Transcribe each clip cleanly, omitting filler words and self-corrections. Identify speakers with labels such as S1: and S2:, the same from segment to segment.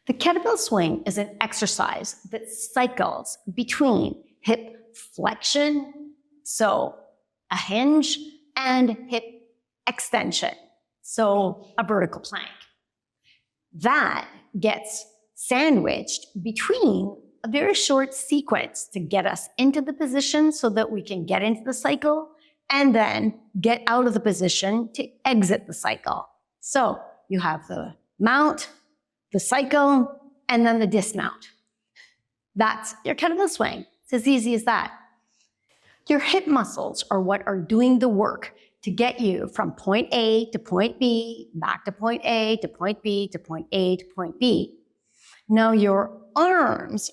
S1: The kettlebell swing is an exercise that cycles between hip flexion, so a hinge, and hip extension, so a vertical plank. That gets sandwiched between a very short sequence to get us into the position so that we can get into the cycle and then get out of the position to exit the cycle. So you have the mount, the cycle, and then the dismount. That's your kettlebell swing. It's as easy as that. Your hip muscles are what are doing the work to get you from point A to point B, back to point A to point B to point A to point B. Now your arms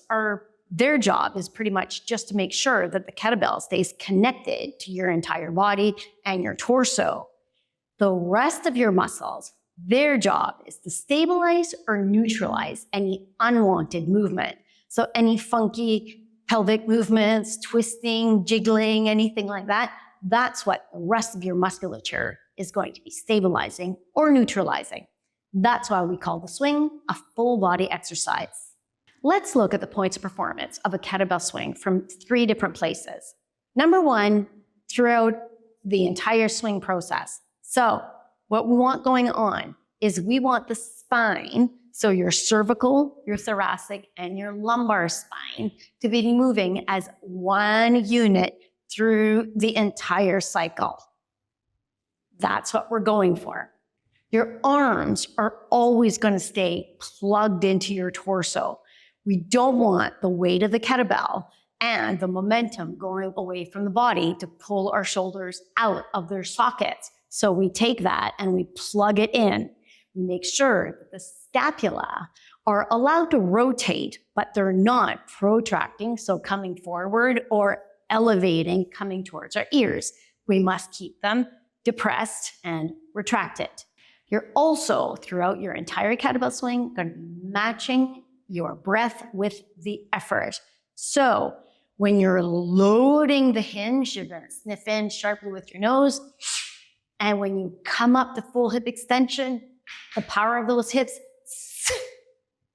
S1: their job is pretty much just to make sure that the kettlebell stays connected to your entire body and your torso. The rest of your muscles, their job is to stabilize or neutralize any unwanted movement. So any funky pelvic movements, twisting, jiggling, anything like that, that's what the rest of your musculature is going to be stabilizing or neutralizing. That's why we call the swing a full body exercise. Let's look at the points of performance of a kettlebell swing from 3 different places. Number 1, throughout the entire swing process. So what we want going on is we want the spine, so your cervical, your thoracic, and your lumbar spine to be moving as one unit through the entire cycle. That's what we're going for. Your arms are always going to stay plugged into your torso. We don't want the weight of the kettlebell and the momentum going away from the body to pull our shoulders out of their sockets. So we take that and we plug it in. We make sure that the scapula are allowed to rotate, but they're not protracting, so coming forward or elevating, coming towards our ears. We must keep them depressed and retracted. You're also, throughout your entire kettlebell swing, going to be matching your breath with the effort. So when you're loading the hinge, you're going to sniff in sharply with your nose. And when you come up to full hip extension, the power of those hips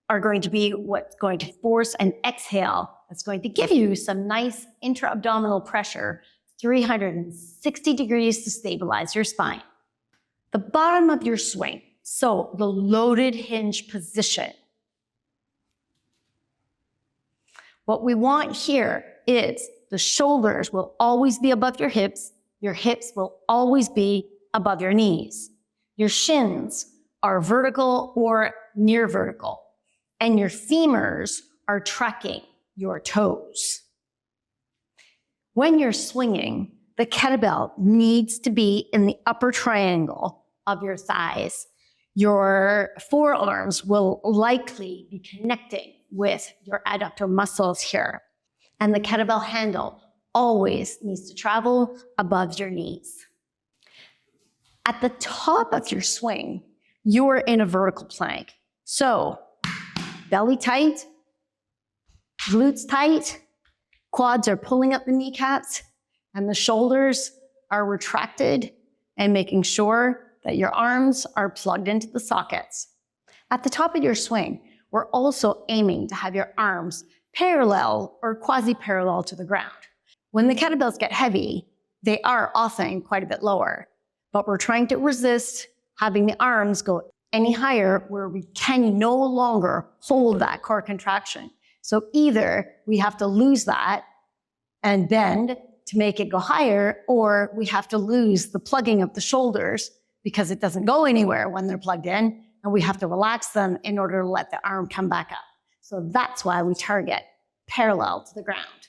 S1: are going to be what's going to force an exhale. That's going to give you some nice intra-abdominal pressure, 360 degrees to stabilize your spine. The bottom of your swing, so the loaded hinge position. What we want here is the shoulders will always be above your hips will always be above your knees. Your shins are vertical or near vertical, and your femurs are tracking your toes. When you're swinging, the kettlebell needs to be in the upper triangle of your thighs. Your forearms will likely be connecting with your adductor muscles here. And the kettlebell handle always needs to travel above your knees. At the top of your swing, you're in a vertical plank. So belly tight, glutes tight, quads are pulling up the kneecaps, and the shoulders are retracted and making sure that your arms are plugged into the sockets. At the top of your swing, we're also aiming to have your arms parallel or quasi-parallel to the ground. When the kettlebells get heavy, they are often quite a bit lower, but we're trying to resist having the arms go any higher where we can no longer hold that core contraction. So either we have to lose that and bend to make it go higher, or we have to lose the plugging of the shoulders because it doesn't go anywhere when they're plugged in, and we have to relax them in order to let the arm come back up. So that's why we target parallel to the ground.